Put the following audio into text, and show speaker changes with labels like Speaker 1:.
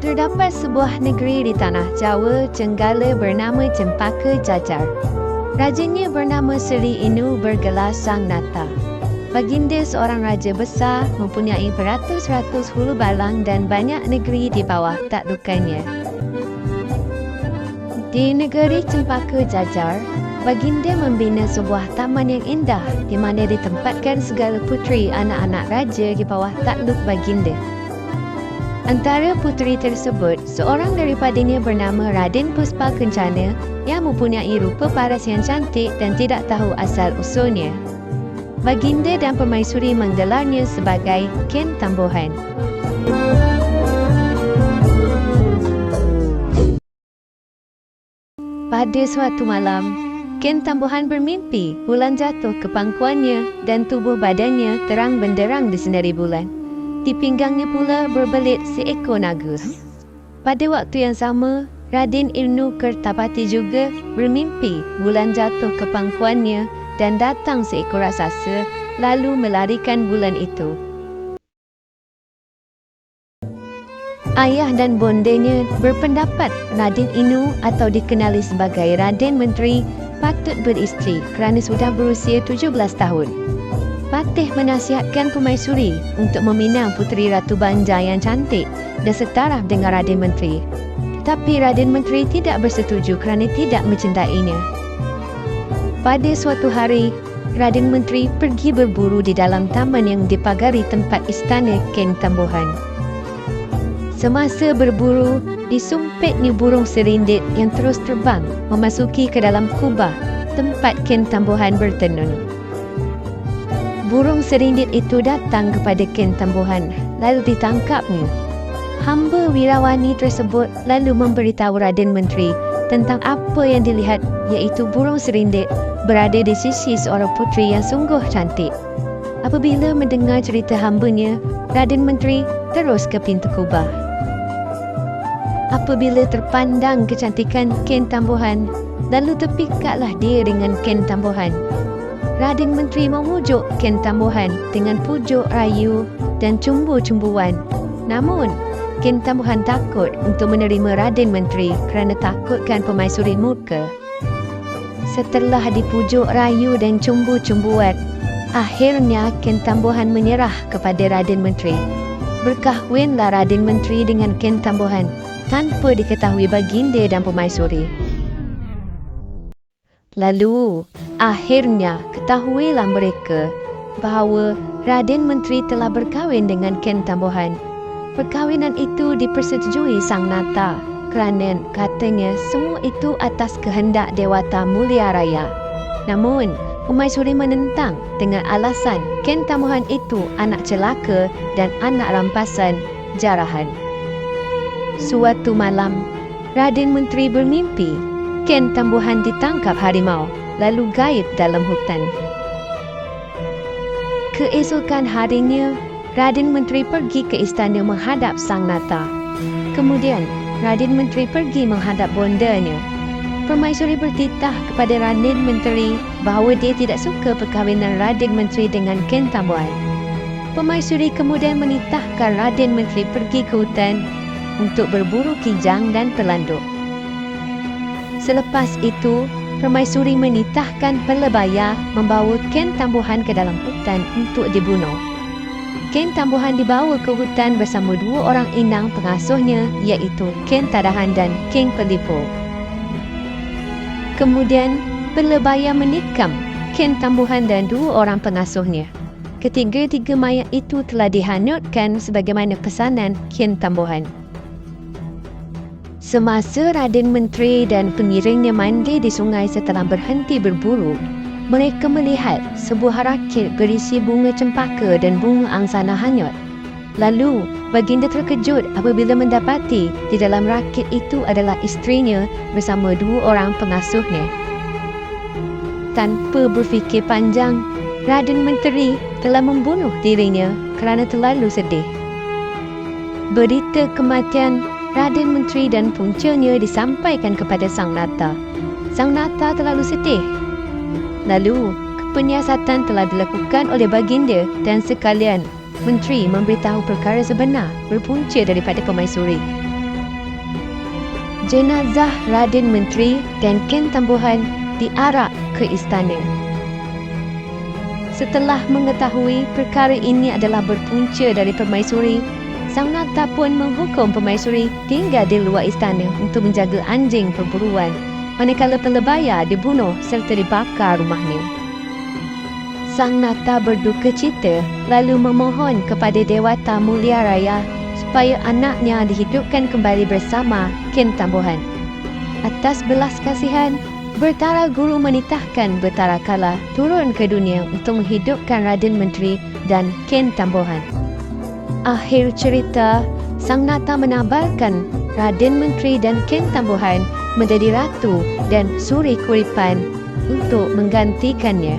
Speaker 1: Terdapat sebuah negeri di tanah Jawa Jenggala bernama Cempaka Jajar. Rajanya bernama Seri Inu bergelar Sang Nata. Baginda seorang raja besar, mempunyai beratus-ratus hulu balang dan banyak negeri di bawah taklukannya. Di negeri Cempaka Jajar, Baginda membina sebuah taman yang indah di mana ditempatkan segala puteri anak-anak raja di bawah takluk Baginda. Antara puteri tersebut, seorang daripadanya bernama Raden Puspa Kencana yang mempunyai rupa paras yang cantik dan tidak tahu asal-usulnya. Baginda dan Permaisuri menggelarnya sebagai Ken Tambuhan. Pada suatu malam, Ken Tambuhan bermimpi bulan jatuh ke pangkuannya dan tubuh badannya terang benderang disinari bulan. Di pinggangnya pula berbelit seekor naga. Pada waktu yang sama, Raden Ibnu Kertapati juga bermimpi bulan jatuh ke pangkuannya dan datang seekor raksasa lalu melarikan bulan itu. Ayah dan bondanya berpendapat Raden Inu atau dikenali sebagai Raden Menteri patut beristeri kerana sudah berusia 17 tahun. Patih menasihatkan Permaisuri untuk meminang puteri Ratu Banja yang cantik dan setaraf dengan Raden Menteri. Tetapi Raden Menteri tidak bersetuju kerana tidak mencintainya. Pada suatu hari, Raden Menteri pergi berburu di dalam taman yang dipagari tempat istana Ken Tambuhan. Semasa berburu, disumpitnya burung serindit yang terus terbang memasuki ke dalam kubah tempat Ken Tambuhan bertenun. Burung serindit itu datang kepada Ken Tambuhan, lalu ditangkapnya. Hamba wirawani tersebut lalu memberitahu Raden Menteri tentang apa yang dilihat, iaitu burung serindit berada di sisi seorang puteri yang sungguh cantik. Apabila mendengar cerita hambanya, Raden Menteri terus ke pintu kubah. Apabila terpandang kecantikan Ken Tambuhan, lalu terpikatlah dia dengan Ken Tambuhan. Raden Menteri memujuk Ken Tambuhan dengan pujuk rayu dan cumbu-cumbuan. Namun, Ken Tambuhan takut untuk menerima Raden Menteri kerana takutkan Permaisuri murka. Setelah dipujuk rayu dan cumbu-cumbuan, akhirnya Ken Tambuhan menyerah kepada Raden Menteri. Berkahwinlah Raden Menteri dengan Ken Tambuhan tanpa diketahui Baginda dan Permaisuri. Lalu, akhirnya ketahuilah mereka bahawa Raden Menteri telah berkahwin dengan Ken Tambuhan. Perkahwinan itu dipersetujui Sang Nata kerana katanya semua itu atas kehendak Dewata Mulia Raya. Namun, Permaisuri menentang dengan alasan Ken Tambuhan itu anak celaka dan anak rampasan jarahan. Suatu malam, Raden Menteri bermimpi Ken Tambuhan ditangkap harimau lalu gaib dalam hutan. Keesokan harinya, Raden Menteri pergi ke istana menghadap Sang Nata. Kemudian, Raden Menteri pergi menghadap bondanya. Permaisuri bertitah kepada Raden Menteri bahawa dia tidak suka perkahwinan Raden Menteri dengan Ken Tambuhan. Permaisuri kemudian menitahkan Raden Menteri pergi ke hutan untuk berburu kijang dan pelanduk. Selepas itu, Permaisuri menitahkan pelebaya membawa Ken Tambuhan ke dalam hutan untuk dibunuh. Ken Tambuhan dibawa ke hutan bersama dua orang inang pengasuhnya, iaitu Ken Tadahan dan Ken Pelipo. Kemudian, pelebaya menikam Ken Tambuhan dan dua orang pengasuhnya. Ketiga-tiga mayat itu telah dihanyutkan sebagaimana pesanan Ken Tambuhan. Semasa Raden Menteri dan pengiringnya mandi di sungai setelah berhenti berburu, mereka melihat sebuah rakit berisi bunga cempaka dan bunga angsana hanyut. Lalu, Baginda terkejut apabila mendapati di dalam rakit itu adalah isterinya bersama dua orang pengasuhnya. Tanpa berfikir panjang, Raden Menteri telah membunuh dirinya kerana terlalu sedih. Berita kematian Raden Menteri dan puncanya disampaikan kepada Sang Nata. Sang Nata terlalu sedih. Lalu, penyiasatan telah dilakukan oleh Baginda dan sekalian Menteri memberitahu perkara sebenar berpunca daripada Permaisuri. Jenazah Raden Menteri dan Ken Tambuhan diarak ke istana. Setelah mengetahui perkara ini adalah berpunca dari Permaisuri, Sang Nata pun menghukum Permaisuri tinggal di luar istana untuk menjaga anjing perburuan, manakala pelebaya dibunuh serta dibakar rumahnya. Sang Nata berduka cita lalu memohon kepada Dewata Mulia Raya supaya anaknya dihidupkan kembali bersama Ken Tambuhan. Atas belas kasihan, Betara Guru menitahkan Betara Kala turun ke dunia untuk menghidupkan Raden Menteri dan Ken Tambuhan. Akhir cerita, Sang Nata menabalkan Raden Menteri dan Ken Tambuhan menjadi ratu dan suri kuripan untuk menggantikannya.